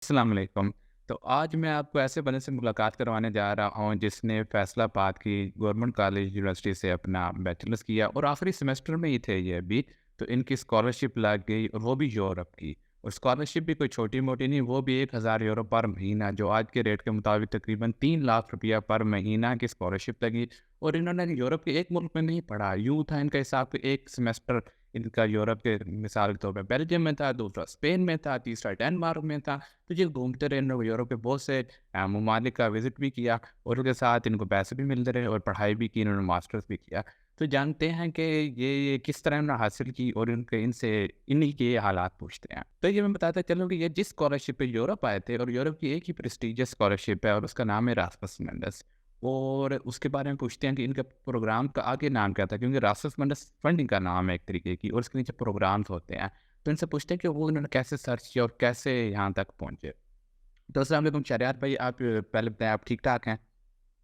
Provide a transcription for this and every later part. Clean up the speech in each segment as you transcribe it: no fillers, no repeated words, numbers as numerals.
अस्सलाम वालेकुम। तो आज मैं आपको ऐसे बंदे से मुलाकात करवाने जा रहा हूँ जिसने फैसलाबाद की गवर्नमेंट कॉलेज यूनिवर्सिटी से अपना बैचलर्स किया और आखिरी सेमेस्टर में ही थे ये अभी। तो इनकी स्कॉलरशिप लग गई और वो भी यूरोप की। और स्कॉलरशिप भी कोई छोटी-मोटी नहीं, वो भी 1000 यूरो पर महीना, जो आज के रेट के मुताबिक तकरीबन 3 लाख रुपया पर महीना की स्कॉलरशिप लगी। और इन्होंने यूरोप के एक मुल्क में नहीं पढ़ा, यूँ था इनका हिसाब कि एक सेमेस्टर इनका यूरोप के मिसाल के तौर पे बेल्जियम में था, दूसरा स्पेन में था, तीसरा डेनमार्क में था। तो ये घूमते रहे, इन लोग यूरोप के बहुत से ममालिक का विज़िट भी किया और उसके साथ इनको पैसे भी मिलते रहे और पढ़ाई भी की, इन्होंने मास्टर्स भी किया। तो जानते हैं कि ये किस तरह इन्होंने हासिल की और इनके इनसे इन्हीं के हालात पूछते हैं। तो ये मैं बताता चलूँ कि ये जिस स्कॉलरशिप पे यूरोप आए थे, और यूरोप की एक ही प्रेस्टीजियस स्कॉलरशिप है और उसका नाम है रासमस मेंडस। और उसके बारे में पूछते हैं कि इनका प्रोग्राम का आगे नाम क्या था, क्योंकि रासमस मेंडस फंडिंग का नाम है एक तरीके की, और उसके नीचे प्रोग्राम्स होते हैं। तो इनसे पूछते हैं कि वो इन्होंने कैसे सर्च किया और कैसे यहाँ तक पहुँचे। तो अस्सलाम वालेकुम शहरयार भाई, आप पहले बताएँ, आप ठीक-ठाक हैं?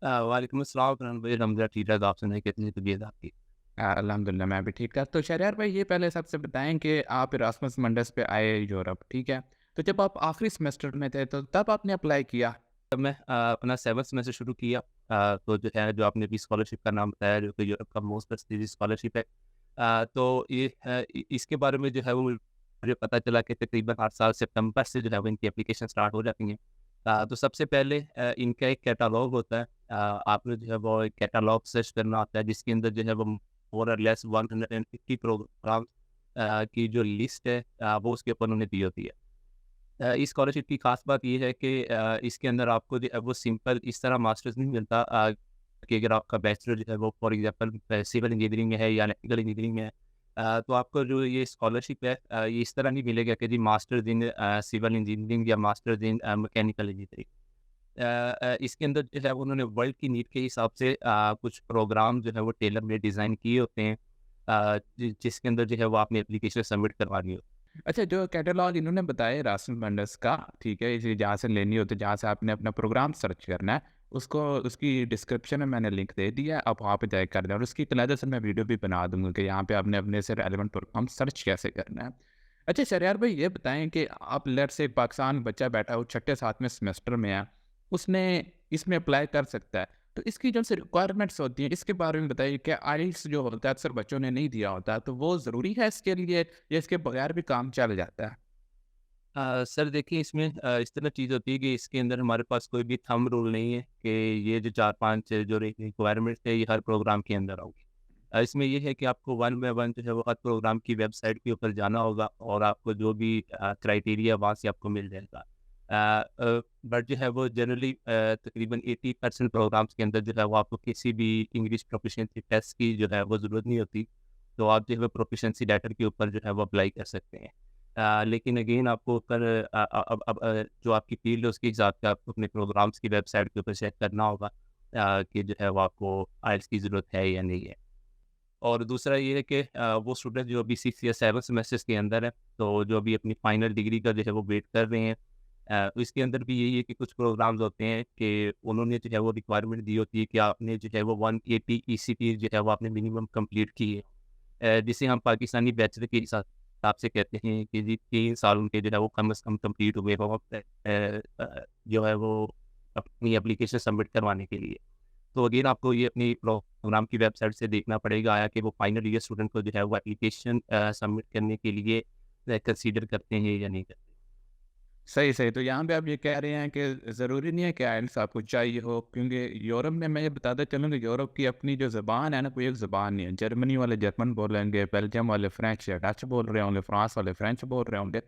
वालेकुम अस्सलाम फरहान भाई, अलहमदुलिल्लाह ठीक ठाक। आप सुनाइए कैसी है तबीयत आपकी? अल्हम्दुलिल्लाह मैं भी ठीक-ठाक। तो शहरयार भाई, ये पहले सबसे बताएँ कि आप इरास्मस मंडस पे आए यूरोप, ठीक है? तो जब आप आखिरी सेमेस्टर में थे तो तब आपने अप्लाई किया? तब मैं अपना 7th सेमेस्टर शुरू किया। तो जो है जो आपने अभी स्कॉलरशिप का नाम बताया जो कि यूरोप का मोस्ट प्रेस्टीजियस स्कॉलरशिप है। तो ये इसके बारे में जो है वो मुझे पता चला कि तकरीबन हर साल सितंबर से जो है वो इनकी एप्लीकेशन स्टार्ट हो जाती हैं। तो सबसे पहले इनका एक कैटलॉग होता है। आपने जो है वो एक कैटलॉग सर्च करना होता है जिसके अंदर जो है वो मोर और लेस 150 प्रोग्राम की जो लिस्ट है वो उसके ऊपर उन्होंने दी होती है। इस स्कॉलरशिप की खास बात ये है कि इसके अंदर आपको जो है वो सिंपल इस तरह मास्टर्स नहीं मिलता कि अगर आपका बैचलर जो है वो फॉर एग्जांपल सिविल इंजीनियरिंग में है या इलेक्ट्रिकल इंजीनियरिंग में है। तो आपको जो ये स्कॉलरशिप है ये इस तरह नहीं मिलेगा कि जी मास्टर्स इन सिविल इंजीनियरिंग या मास्टर्स इन मैकेनिकल इंजीनियरिंग। इसके अंदर जो है उन्होंने वर्ल्ड की नीड के हिसाब से कुछ प्रोग्राम जो है वो टेलर मेड डिज़ाइन किए होते हैं, जिसके अंदर जो है वो आपने एप्लीकेशन सबमिट करवानी हो। अच्छा, जो कैटलॉग इन्होंने बताया राशन बंडल्स का, ठीक है, इसे जहाँ से लेनी होती है, जहाँ से आपने अपना प्रोग्राम सर्च करना है, उसको उसकी डिस्क्रिप्शन में मैंने लिंक दे दिया है, आप वहाँ पे जाके कर लें। और उसकी अलहदा से मैं वीडियो भी बना दूँगा कि यहाँ पे आपने अपने से रेलेवेंट प्रोग्राम सर्च कैसे करना है। अच्छा शहरयार भाई, ये बताएँ कि आप लेट्स से एक पाकिस्तान बच्चा बैठा हो, छठे 7वें सेमेस्टर में है, उसने इसमें अप्लाई कर सकता है। तो इसकी जो सी रिक्वायरमेंट्स होती हैं, इसके बारे में बताइए। क्या आइल्स जो होता है अक्सर बच्चों ने नहीं दिया होता, तो वो ज़रूरी है इसके लिए, या इसके बगैर भी काम चल जाता है? सर देखिए इसमें इस तरह चीज़ होती है कि इसके अंदर हमारे पास कोई भी थंब रूल नहीं है कि ये जो 4-5 जो रिक्वायरमेंट्स है ये हर प्रोग्राम के अंदर होगी। इसमें ये है कि आपको वन बाय वन जो है वो हर प्रोग्राम की वेबसाइट के ऊपर जाना होगा और आपको जो भी क्राइटेरिया वहाँ से आपको मिल जाएगा। बट जो है वो जनरली तकरीबन 80% प्रोग्राम्स के अंदर जो है वो आपको किसी भी इंग्लिश प्रोफिशिएंसी टेस्ट की जो है वो ज़रूरत नहीं होती। तो आप जो है वो प्रोफिशिएंसी लेटर के ऊपर जो है वो अप्लाई कर सकते हैं। लेकिन अगेन आपको ऊपर अब जो आपकी फ़ील्ड है उसके हिसाब से आपको अपने प्रोग्राम्स की वेबसाइट के ऊपर चेक करना होगा कि जो है वो आपको आइल्स की ज़रूरत है या नहीं है। और दूसरा ये है कि वो स्टूडेंट जो अभी 6 या 7 सेमेस्टर्स के अंदर है, तो जो अभी अपनी फाइनल डिग्री का जो है वो वेट कर रहे हैं। इसके अंदर भी यही है कि कुछ प्रोग्राम्स होते हैं कि उन्होंने जो है वो रिक्वायरमेंट दी होती है कि आपने जो है वो 180 ईसीटी जो है वो आपने मिनिमम कंप्लीट की है। जिसे हम पाकिस्तानी बैचलर के हिसाब से कहते हैं कि जी 3 साल उनके जो है वो कम से कम कंप्लीट हुए हो जो है वो अपनी एप्लीकेशन सबमिट करवाने के लिए। तो अगेन आपको ये अपनी प्रोग्राम की वेबसाइट से देखना पड़ेगा आया कि वो फाइनल ईयर स्टूडेंट को जो है वो एप्लीकेशन सबमिट करने के लिए कंसीडर करते हैं या नहीं करते। सही, सही। तो यहाँ पे आप ये कह रहे हैं कि ज़रूरी नहीं है कि आइल्स आपको चाहिए हो, क्योंकि यूरोप में मैं ये बताता चलूँ कि यूरोप की अपनी जो ज़बान है ना, कोई एक ज़बान नहीं है। जर्मनी वाले जर्मन बोलेंगे, बेल्जियम वाले फ्रेंच या डच बोल रहे होंगे, फ्रांस वाले फ्रेंच बोल रहे होंगे।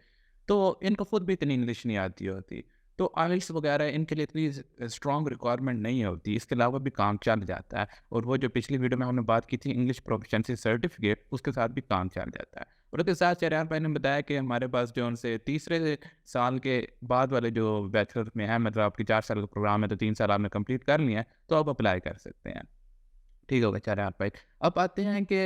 तो इनको खुद भी इतनी इंग्लिश नहीं आती होती। तो आइल्स वगैरह इनके लिए इतनी स्ट्रॉन्ग रिक्वायरमेंट नहीं होती, इसके अलावा भी काम चल जाता है। और वो जो पिछली वीडियो में हमने बात की थी इंग्लिश प्रोफिशिएंसी सर्टिफिकेट, उसके साथ भी काम चल जाता है। और उसके साथ शहरयार भाई ने बताया कि हमारे पास जो उनसे तीसरे साल के बाद वाले जो बैचलर में है, मतलब आपकी 4 साल का प्रोग्राम है, तो 3 साल आपने कंप्लीट कर लिए हैं, तो आप अप्लाई कर सकते हैं। ठीक हो गया शहरयार भाई। अब आते हैं कि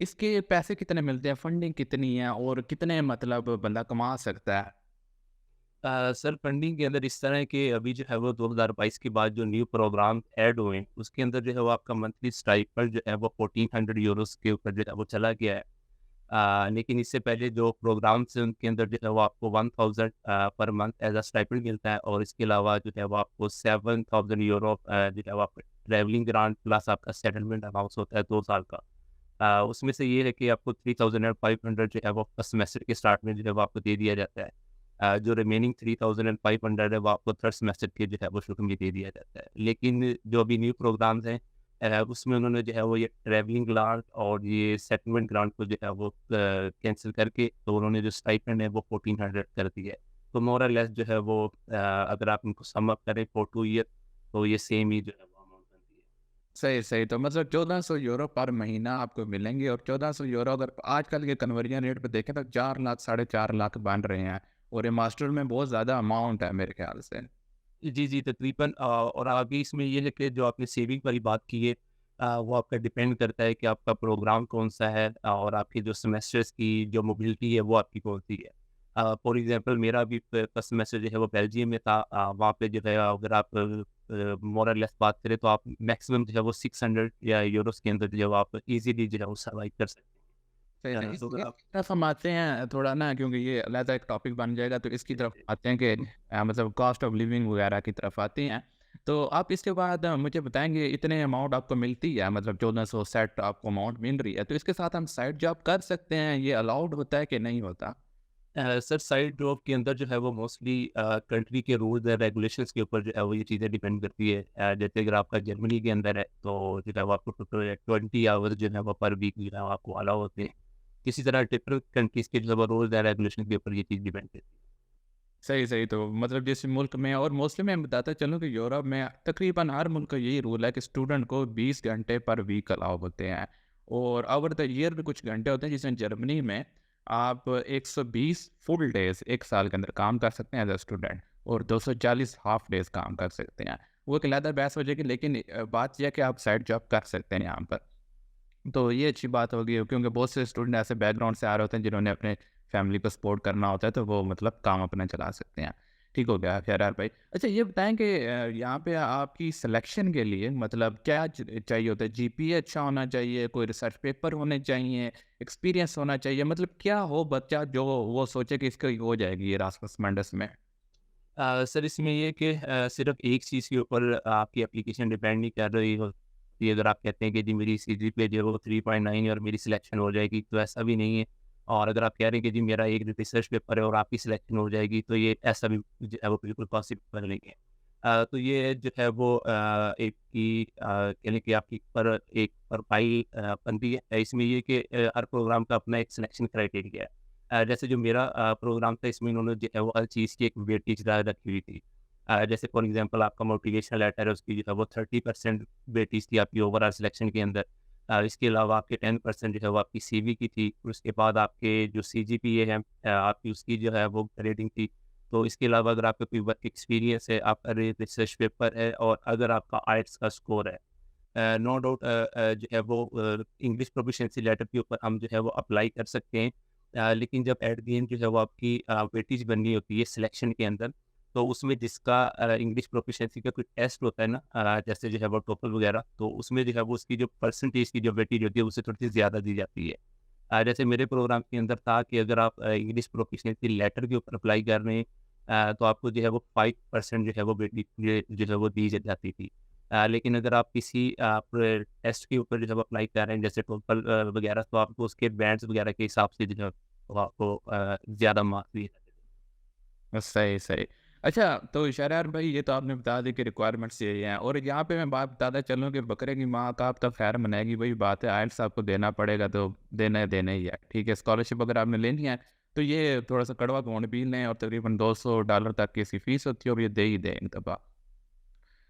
इसके पैसे कितने मिलते हैं, फंडिंग कितनी है और कितने मतलब बंदा कमा सकता है? सर फंडिंग के अंदर इस तरह है कि अभी जो है वो 2022 के बाद जो न्यू प्रोग्राम ऐड हुए हैं, उसके अंदर जो है वो आपका मंथली स्टाइपेंड जो है वो 1400 यूरोस के ऊपर जो है वो चला गया है। लेकिन इससे पहले जो प्रोग्राम्स हैं उनके अंदर जो है वो आपको 1000 per month as a stipend मिलता है, और इसके अलावा जो है वो आपको 7000 यूरो जो है वो आपका ट्रैवलिंग ग्रांट प्लस आपका सेटलमेंट अलाउंस होता है 2 साल का। उसमें से ये है कि आपको 3500 जो है वो फर्स्ट सेमेस्टर के स्टार्ट में जो है वो आपको दे दिया जाता है। जो रिमेनिंग 3500 है वो आपको थर्ड सेमेस्टर के जो है वो शुरू में दे दिया जाता है। लेकिन जो अभी न्यू प्रोग्राम्स हैं उसमें उन्होंने जो है वो ये ट्रैवलिंग ग्रांट और ये सेटलमेंट ग्रांट को जो है वो कैंसिल करके, तो उन्होंने जो स्टाइपेंड है वो 1400 कर दिया है। तो मोर और लेस जो है वो अगर आप इनको सम अप करें फॉर 2 ईयर, तो ये सेम ही जो है वो अमाउंट बनती है। सही, सही। तो मतलब 1400 यूरो पर महीना आपको मिलेंगे, और 1400 यूरो अगर आजकल के कन्वर्जन रेट पे देखें तो 4 लाख, साढ़े 4 लाख बन रहे हैं, और ये मास्टर में बहुत ज़्यादा अमाउंट है मेरे ख्याल से। जी, जी, तकरीबन और आगे इसमें ये है कि जो आपने सेविंग वाली बात की है, वो आपका डिपेंड करता है कि आपका प्रोग्राम कौन-सा है, और आपकी जो सेमेस्टर्स की जो मोबिलिटी है वो आपकी कौन-सी है। फॉर एग्ज़ाम्पल मेरा अभी फर्स्ट सेमेस्टर जो है वो बेल्जियम में था। वहाँ पे जो है अगर आप मोर और लेस बात करें तो आप मैक्सिमम जो है वो 600 या यूरोज़ के अंदर जो है वो आप ईज़िली जो है वो सर्वाइव कर सकते सही, हैं। सही। तो अगर इसकी आप तरफ हम आते हैं थोड़ा ना, क्योंकि ये अलग एक टॉपिक बन जाएगा, तो इसकी जी, तरफ जी। आते हैं कि मतलब कॉस्ट ऑफ लिविंग वगैरह की तरफ आते हैं। तो आप इसके बाद मुझे बताएँगे, इतने अमाउंट आपको मिलती है, मतलब 1400 सेट आपको अमाउंट मिल रही है, तो इसके साथ हम साइड जॉब कर सकते हैं, ये अलाउड होता है कि नहीं होता? सर साइड जॉब के अंदर जो है वो मोस्टली कंट्री के रूल्स एंड रेगुलेशंस के ऊपर जो है वो ये चीज़ें डिपेंड करती है। जैसे अगर आपका जर्मनी के अंदर है तो जो है वो आपको टोटल 20 आवर्स जो है वो पर वीक जो है वो आपको अलाउ होते हैं। इसी तरह डिफरेंट कंट्रीज़ के जो है वो रूल्स एंड रेगुलेशन के ऊपर ये चीज़ डिपेंड करती है। सही, सही। तो मतलब जिस मुल्क में, और मोस्टली मैं बताता चलूँ कि यूरोप में तकरीबन हर मुल्क का यही रूल है कि स्टूडेंट को 20 घंटे पर वीक अलाउ होते हैं, और ओवर द ईयर भी कुछ घंटे होते हैं, जिसमें जर्मनी में आप 120 फुल डेज़ 1 साल के अंदर काम कर सकते हैं एज़ अ स्टूडेंट, और 240 हाफ डेज़ काम कर सकते हैं। वो एक अलग बहस हो जाएगी, लेकिन बात ये है कि आप साइड जॉब कर सकते हैं यहाँ पर। तो ये अच्छी बात होगी, क्योंकि बहुत से स्टूडेंट ऐसे बैकग्राउंड से आ रहे होते हैं जिन्होंने अपने फैमिली को सपोर्ट करना होता है, तो वो मतलब काम अपना चला सकते हैं। ठीक हो गया खैर यार भाई। अच्छा, ये बताएं कि यहाँ पे आपकी सिलेक्शन के लिए मतलब क्या चाहिए होता है? जीपीए अच्छा होना चाहिए, कोई रिसर्च पेपर होने चाहिए, एक्सपीरियंस होना चाहिए, मतलब क्या हो बच्चा जो वो सोचे कि इसकी हो जाएगी ये रासमस मंडस में? सर इसमें ये है कि सिर्फ एक चीज़ के ऊपर आपकी एप्लीकेशन डिपेंड नहीं कर रही होती। अगर आप कहते हैं कि जी मेरी सीजीपीए जो है वो 3.9 और मेरी सिलेक्शन हो जाएगी, तो ऐसा भी नहीं है। और अगर आप कह रहे हैं कि जी मेरा एक रिसर्च पेपर है और आपकी सिलेक्शन हो जाएगी, तो ये ऐसा भी जो है वो बिल्कुल पॉसिबल नहीं है। तो ये जो है वो एक की कह लें कि आपकी एक प्रोफाइल बनती है। इसमें ये कि हर प्रोग्राम का अपना एक सिलेक्शन क्राइटेरिया है। जैसे जो मेरा प्रोग्राम था इसमें इन्होंने जो है वो हर चीज़ की एक वेटेज रखी हुई थी। जैसे फॉर एग्ज़ाम्पल आपका मोटिवेशनल लेटर है उसकी जो है वो 30% वेटेज थी आपकी ओवरऑल सिलेक्शन के अंदर। इसके अलावा आपके 10% जो है वो आपकी सीवी की थी। उसके बाद आपके जो सीजीपीए है आपकी उसकी जो है वो ग्रेडिंग थी। तो इसके अलावा अगर आपका कोई वर्क एक्सपीरियंस है, आपका रिसर्च पेपर है, और अगर आपका आइट्स का स्कोर है। नो डाउट जो है वो इंग्लिश प्रोफिशिएंसी लेटर के ऊपर हम जो है वो अप्लाई कर सकते हैं। लेकिन जब एट द एंड जो है वो आपकी वेटेज बननी होती है सिलेक्शन के अंदर, तो उसमें जिसका इंग्लिश प्रोफिशिएंसी का कोई टेस्ट होता है ना, जैसे जो है वो टोफल वगैरह, तो उसमें जो है वो उसकी जो परसेंटेज की जो वेटेज होती है उससे थोड़ी सी ज़्यादा दी जाती है। जैसे मेरे प्रोग्राम के अंदर था कि अगर आप इंग्लिश प्रोफिशिएंसी लेटर के ऊपर अप्लाई कर रहे हैं, तो आपको जो है वो 5% जो है वो वेटेज जो है वो दी जाती थी। लेकिन अगर आप किसी आप टेस्ट के ऊपर जो है वो अप्लाई कर रहे हैं जैसे टोफल वगैरह, तो आपको उसके बैंड्स वगैरह के हिसाब से जो है वो आपको ज़्यादा मार्क्स दिए जाते थे। सही, सही। अच्छा, तो शरार भाई ये तो आपने बता दी कि रिक्वायरमेंट्स यही हैं, और यहाँ पे मैं बात बताता चलूँ कि बकरे की माँ का आप तो खैर मनाएगी, वही बात है, आइल्स आपको देना पड़ेगा, तो देना ही है, ठीक है? स्कॉलरशिप अगर आपने लेनी है तो ये थोड़ा-सा कड़वा घूंट पी लें, और तकरीबन $200 तक की इसकी फ़ीस होती है, और ये दे ही दें एक दफ़ा।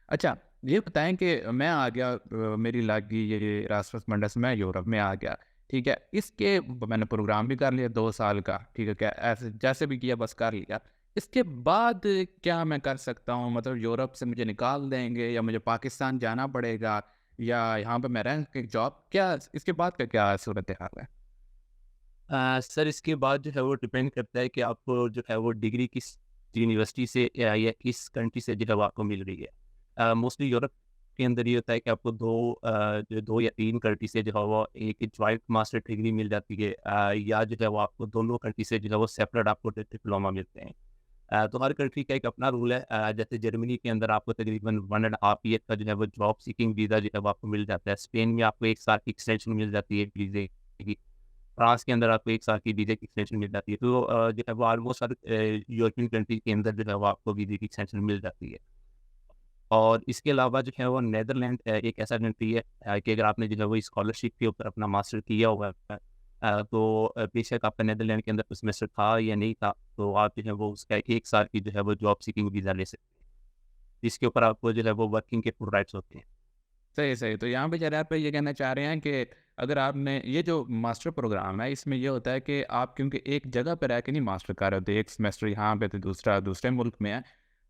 अच्छा, ये बताएँ कि मैं आ गया, मेरी लग गई ये रासमस मंडस, मैं यूरोप में आ गया, ठीक है? इसके मैंने प्रोग्राम भी कर लिया 2 साल का, ठीक है? क्या ऐसे जैसे भी किया बस कर लिया। इसके बाद क्या मैं कर सकता हूँ? मतलब यूरोप से मुझे निकाल देंगे, या मुझे पाकिस्तान जाना पड़ेगा, या यहाँ पे मैं रह के जॉब, क्या इसके बाद का क्या सूरत-ए-हाल है? सर इसके बाद जो है वो डिपेंड करता है कि आपको जो है वो डिग्री किस यूनिवर्सिटी से या किस कंट्री से जो है वो आपको मिल रही है। मोस्टली यूरोप के अंदर ये होता है कि आपको जो 2 या 3 कंट्री से जो है वो एक जॉइंट मास्टर डिग्री मिल जाती है, या जो है वो आपको दोनों कंट्री से जो है वो सेपरेट आपको डिप्लोमा मिलते हैं। तो हर कंट्री का एक अपना रूल है। जैसे जर्मनी के अंदर आपको तकरीबन 1 एंड हाफ ईयर का जो है वो जॉब सीकिंग वीज़ा जो है वो आपको मिल जाता है। स्पेन में आपको 1 साल की एक्सटेंशन मिल जाती है वीज़े की। फ्रांस के अंदर आपको 1 साल की वीज़े की एक्सटेंशन मिल जाती है। तो जो है वो ऑलमोस्ट हर यूरोपियन कंट्री के अंदर जो है वो आपको वीज़े की एक्सटेंशन मिल जाती है। और इसके अलावा जो है वो नीदरलैंड एक ऐसा कंट्री है कि अगर आपने जो है वो स्कॉलरशिप के ऊपर अपना मास्टर किया हुआ है, तो बेशक आपका नीदरलैंड के अंदर कोई सेमेस्टर था या नहीं था, तो आप जो है वो उसका 1 साल की जो है वो जॉब सीकिंग वीज़ा ले सकते हैं। जिसके ऊपर आपको जो है वो वर्किंग के फुल राइट्स होते हैं। सही, सही। तो यहाँ पे ज़रा आप ये कहना चाह रहे हैं कि अगर आपने ये जो मास्टर प्रोग्राम है, इसमें ये होता है कि आप क्योंकि एक जगह पे रह के नहीं मास्टर कर रहे होते, एक सेमेस्टर यहाँ पे तो दूसरा दूसरे मुल्क में है।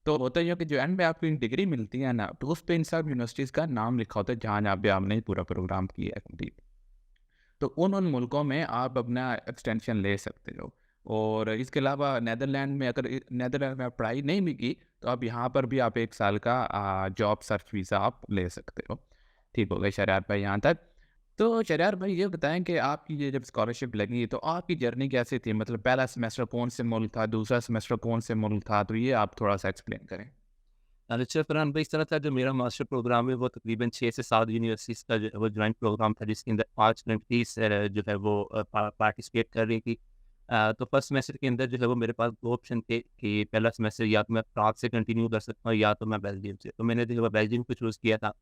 तो होता ये है कि जो एंड में आपको डिग्री मिलती है ना, तो उस पे इन सब यूनिवर्सिटीज़ का नाम लिखा होता है, जहाँ-जहाँ पे आपने पूरा प्रोग्राम किया है कंप्लीट। तो उन मुल्कों में आप अपना एक्सटेंशन ले सकते हो। और इसके अलावा नीदरलैंड में अगर नीदरलैंड में आप पढ़ाई नहीं भी की, तो आप यहाँ पर भी आप 1 साल का जॉब सर्च वीज़ा आप ले सकते हो। ठीक हो गए शरियार भाई यहाँ तक। तो शरियार भाई ये बताएँ कि आपकी ये जब स्कॉलरशिप लगी, तो आपकी जर्नी कैसी थी? मतलब पहला सेमेस्टर कौन से मुल्क था, दूसरा सेमेस्टर कौन से मुल्क था? तो ये आप थोड़ा-सा एक्सप्लेन करें। अच्छा फरहान भाई, इस तरह था जो मेरा मास्टर प्रोग्राम है वो तकरीबन 6 से 7 यूनिवर्सिटीज़ का जो है वो जॉइंट प्रोग्राम था, जिसके अंदर 5 कंट्रीज़ जो है वो पार्टिसिपेट कर रही थी। तो फर्स्ट सेमेस्टर के अंदर जो है वो मेरे पास 2 ऑप्शन थे कि पहला सेमेस्टर या तो मैं फ्रांस से कंटिन्यू कर सकता हूँ या तो मैं बेल्जियम से। तो मैंने जो है वो बेल्जियम को चूज़ किया था।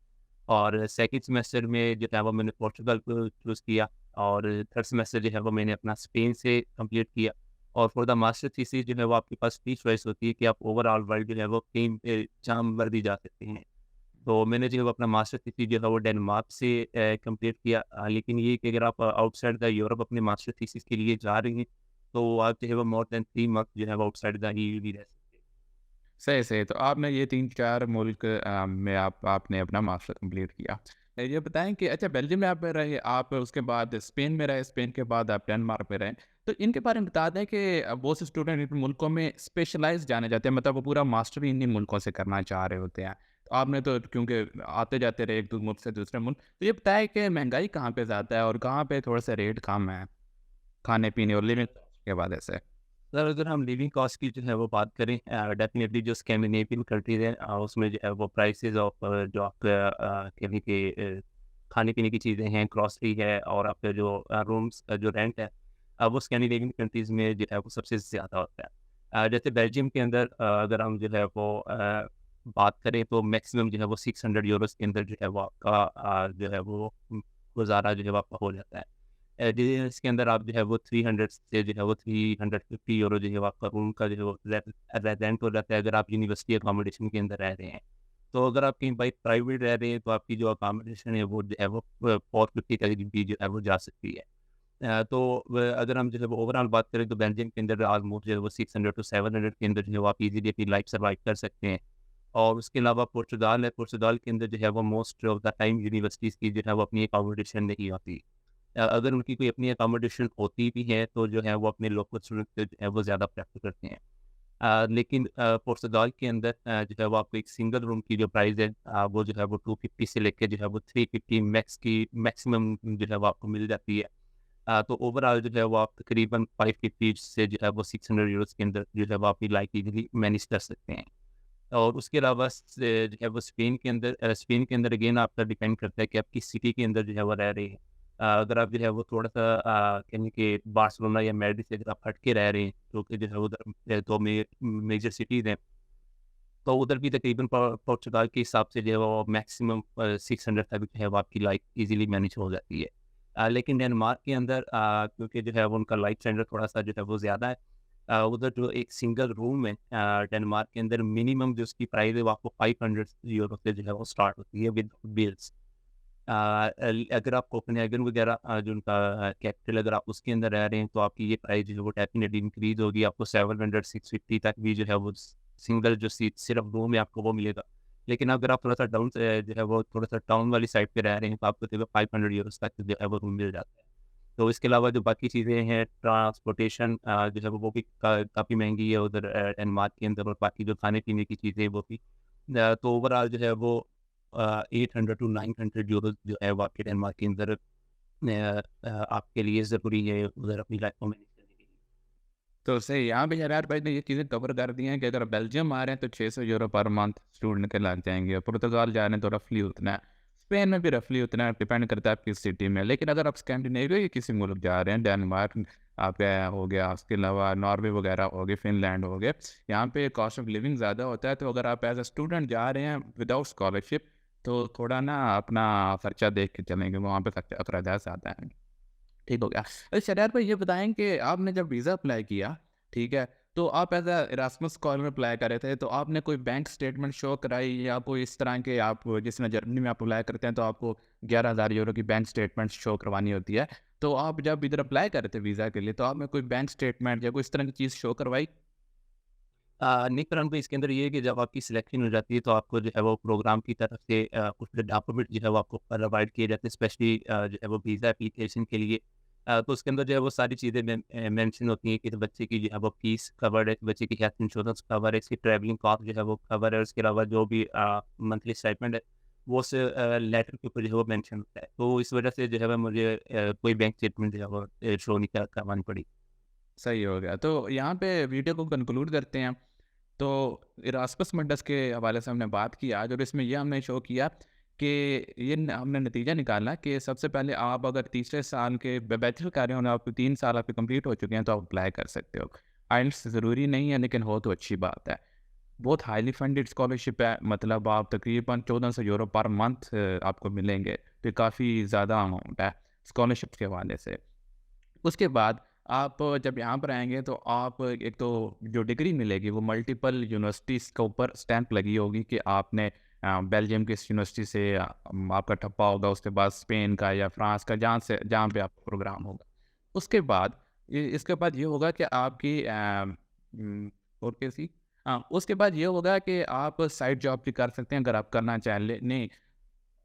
और सेकंड सेमेस्टर में जो है वो मैंने पोर्चुगल को चूज़ किया। और थर्ड सेमेस्टर जो है वो मैंने अपना स्पेन से कंप्लीट किया। और फॉर द मास्टर थीसिस जो है वो आपके पास फ्री चॉइस होती है कि आप ओवरऑल वर्ल्ड जो है वो कहीं पे जहाँ मर्ज़ी जा सकते हैं। तो मैंने जो है वो अपना मास्टर थीसिस जो है वो डेनमार्क से कंप्लीट किया। लेकिन ये कि अगर आप आउटसाइड द यूरोप अपने मास्टर थीसिस के लिए जा रहे हैं, तो आप जो है वो मोर दैन 3 मंथ जो है वो आउटसाइड द ईयू भी रह सकते हैं। सही, सही। तो आपने ये 3-4 मुल्क में आपने अपना मास्टर कंप्लीट किया। ये बताएँ कि अच्छा बेल्जियम में आप रहे, आप उसके बाद स्पेन में रहे, स्पेन के बाद आप डेनमार्क में रहे। तो इनके बारे में बता दें कि बहुत से स्टूडेंट इन मुल्कों में स्पेशलाइज़ जाने जाते हैं, मतलब वो पूरा मास्टर ही इन्हीं मुल्कों से करना चाह रहे होते हैं। तो आपने तो क्योंकि आते-जाते रहे एक दो मुल्क से दूसरे मुल्क, तो ये बताएँ कि महँगाई कहाँ पे ज़्यादा है और कहाँ पे थोड़ा-सा रेट कम है, खाने-पीने और लिविंग के बाद ऐसे? सर, अगर हम लिविंग कॉस्ट की जो है वो बात करें, डेफिनेटली जो स्कैंडिनेवियन कंट्रीज़ हैं, उसमें जो है वो प्राइसेस ऑफ जो आपका कहने के खाने-पीने की चीज़ें हैं, ग्रॉसरी है और आपके जो रूम्स का जो रेंट है, वो स्कैंडिनेवियन कंट्रीज़ में जो है वो सबसे ज़्यादा होता है। जैसे बेल्जियम के अंदर अगर हम जो है वो बात करें तो मैक्सिमम जो है वो 600 यूरोज़ के अंदर जो है वो आपका जो है वो गुज़ारा जो है वो आपका हो जाता है। इसके अंदर आप जो है वो 300 से जो है वो 350 यूरो जो है वो आपका रूम का जो है वो रेंट हो जाता है, अगर आप यूनिवर्सिटी अकोमोडेशन के अंदर रह रहे हैं। तो अगर आप कहीं भाई प्राइवेट रह रहे हैं, तो आपकी जो अकोमोडेशन है वो जो है वो 450 तक भी जो है वो जा सकती है। तो अगर हम जो है वो ओवरऑल बात करें तो बेल्जियम के अंदर ऑलमोस्ट जो है वो 600 टू 700 के अंदर जो है वो आप इजीली अपनी लाइफ सर्वाइव कर सकते हैं। और उसके अलावा पुर्तगाल है, पुर्तगाल के अंदर जो है वो most of the time universities की जो है वो अपनी अकोमोडेशन नहीं होती। अगर उनकी कोई अपनी अकोमोडेशन होती भी है, तो जो है वो अपने लोकल स्टूडेंट को जो है वो ज़्यादा प्रेफ़र करते हैं। लेकिन पुर्तगाल के अंदर जो है वो आपको एक सिंगल रूम की जो प्राइस है, वो जो है वो 250 से लेके जो है वो 350 मैक्सिमम जो है वो आपको मिल जाती है। तो ओवरऑल जो है वो आप तकरीबन 550 से जो है वो 600 यूरोज़ के अंदर जो है वो अपनी लाइफ इज़िली मैनेज कर सकते हैं। और उसके अलावा जो है वो स्पेन के अंदर अगेन आपका डिपेंड करता है कि आप किस सिटी के अंदर जो है वो रह रहे हैं। अगर आप जो है वो थोड़ा-सा कहें कि बार्सिलोना या मैड्रिड से अगर आप हट के रह रहे हैं, जो कि जो है उधर 2 मेजर सिटीज़ हैं, तो उधर भी तकरीबन पुर्तगाल के हिसाब से जो है वो मैक्सिमम 600 तक जो है वो आपकी लाइफ ईज़िली मैनेज हो जाती है। लेकिन डेनमार्क के अंदर क्योंकि जो है वो उनका लाइफ स्टैंडर्ड थोड़ा-सा जो है वो ज़्यादा है। उधर जो एक सिंगल रूम है डेनमार्क के अंदर, मिनिमम जो उसकी प्राइस है वो आपको 500 यूरो से जो है वो स्टार्ट होती है विद बिल्स। अगर आप कोपेनहेगन वगैरह जो उनका कैपिटल, अगर आप उसके अंदर रह रहे हैं, तो आपकी ये प्राइस जो है वो डेफिनेटली इंक्रीज होगी। आपको 700 650 तक भी जो है वो सिंगल जो सीट सिर्फ रूम है आपको वो मिलेगा। लेकिन अगर आप थोड़ा सा डाउन जो है वो थोड़ा सा टाउन वाली साइड पे रह रहे हैं, तो आपको जो है 500 यूरोज तक जो है वो रूम मिल जाता है। तो इसके अलावा जो बाकी चीज़ें हैं, ट्रांसपोर्टेशन जो है वो भी काफ़ी महंगी है उधर डेनमार्क के अंदर, और बाकी जो खाने पीने की चीज़ें हैं वो भी। तो ओवरऑल जो है वो 800 टू 900 यूरो जो है वो आपके डेनमार्क के अंदर आपके लिए ज़रूरी है उधर अपनी लाइफ को मैनेज करने के लिए। तो सही यहाँ पे शरार भाई ने ये चीज़ें कवर कर दी हैं कि अगर बेल्जियम आ रहे हैं तो 600 यूरो पर मंथ स्टूडेंट के लग जाएंगे, पुर्तगाल जा रहे हैं तो रफली उतना है, स्पेन में भी रफली उतना है, डिपेंड करता है आप किस सिटी में। लेकिन अगर आप स्कैंडिनेविया के किसी मुल्क जा रहे हैं, डेनमार्क आपका हो गया, उसके अलावा नॉर्वे वगैरह हो गए, फिनलैंड हो गए, यहाँ पे कॉस्ट ऑफ लिविंग ज़्यादा होता है। तो अगर आप एज अ स्टूडेंट जा रहे हैं विदाउट स्कॉलरशिप तो थोड़ा ना अपना खर्चा देख के चलेंगे, वहाँ पे खर्चा अखराजात ज़्यादा है। ठीक हो गया। शहरयार भाई ये बताएँ कि आपने जब वीज़ा अप्लाई किया, ठीक है, तो आप as a Erasmus scholar apply कर रहे थे, तो आपने कोई बैंक स्टेटमेंट शो कराई या कोई इस तरह के आप जिस तरह जर्मनी में आप अप्लाई करते हैं तो आपको 11,000 यूरो की बैंक स्टेटमेंट शो करवानी होती है। तो आप जब इधर अप्लाई कर रहे थे वीज़ा के लिए, तो आपने कोई बैंक स्टेटमेंट या कोई इस तरह की चीज़ शो करवाई? नहीं परंतु इसके अंदर ये है कि जब आपकी सिलेक्शन हो जाती है तो आपको जो है वो प्रोग्राम की तरफ से कुछ डॉक्यूमेंट जो है वो आपको प्रोवाइड किए जाते हैं स्पेशली जो है वो वीज़ा एप्लीकेशन के लिए। तो उसके अंदर जो है वो सारी चीज़ें मेंशन होती हैं कि तो बच्चे की जो है वो फीस कवर्ड है, बच्चे की हेल्थ इंश्योरेंस कवर है, इसकी ट्रैवलिंग कॉस्ट जो है वो कवर है, उसके अलावा जो भी मंथली स्टेटमेंट है वो उस लेटर के ऊपर जो है वो मेंशन होता है। तो इस वजह से जो है वो मुझे कोई बैंक स्टेटमेंट जो है वो शो नहीं करवानी पड़ी। सही हो गया। तो यहाँ पे वीडियो को कंक्लूड करते हैं। तो इरास्मस मुंडस के हवाले से हमने बात की आज, और इसमें ये हमने शो किया कि हमने नतीजा निकाला कि सबसे पहले आप अगर तीसरे साल के बैचलर कर रहे हो, आप 3 साल आपके कंप्लीट हो चुके हैं तो आप अप्लाई कर सकते हो। आइल्स ज़रूरी नहीं है, लेकिन हो तो अच्छी बात है। बहुत हाईली फंडेड स्कॉलरशिप है, मतलब आप तकरीबन 1400 यूरो पर मंथ आपको मिलेंगे, तो काफ़ी ज़्यादा अमाउंट है स्कॉलरशिप के हवाले से। उसके बाद आप जब यहाँ पर आएँगे तो आप एक तो जो डिग्री मिलेगी वो मल्टीपल यूनिवर्सिटीज़ के ऊपर स्टैंप लगी होगी कि आपने बेल्जियम की इस यूनिवर्सिटी से आपका ठप्पा होगा, उसके बाद स्पेन का या फ्रांस का, जहाँ पे आपका प्रोग्राम होगा। उसके बाद इसके बाद ये होगा कि आपकी और कैसी हाँ, उसके बाद ये होगा कि आप साइड जॉब भी कर सकते हैं अगर आप करना चाहें। नहीं,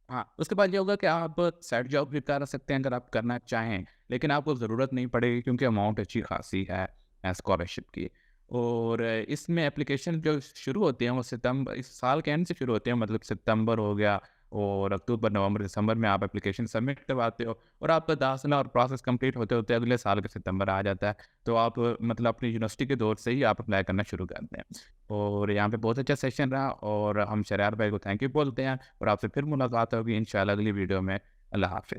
हाँ, उसके बाद ये होगा कि आप साइड जॉब भी कर सकते हैं अगर आप करना चाहें, लेकिन आपको ज़रूरत नहीं पड़ेगी क्योंकि अमाउंट अच्छी खासी है स्कॉलरशिप की। और इसमें एप्लीकेशन जो शुरू होते हैं वो सितंबर, इस साल के एंड से शुरू होते हैं, मतलब सितंबर हो गया और अक्टूबर, नवंबर, दिसंबर में आप एप्लीकेशन सबमिट करवाते हो और आपका दाखिला और प्रोसेस कंप्लीट होते होते अगले साल के सितंबर आ जाता है। तो आप मतलब अपनी यूनिवर्सिटी के दौर से ही आप अप्लाई करना शुरू करते हैं। और यहाँ पे बहुत अच्छा सेशन रहा और हम शरार भाई को थैंक यू बोलते हैं और आपसे फिर मुलाकात होगी इंशाल्लाह अगली वीडियो में। अल्लाह हाफ़िज़।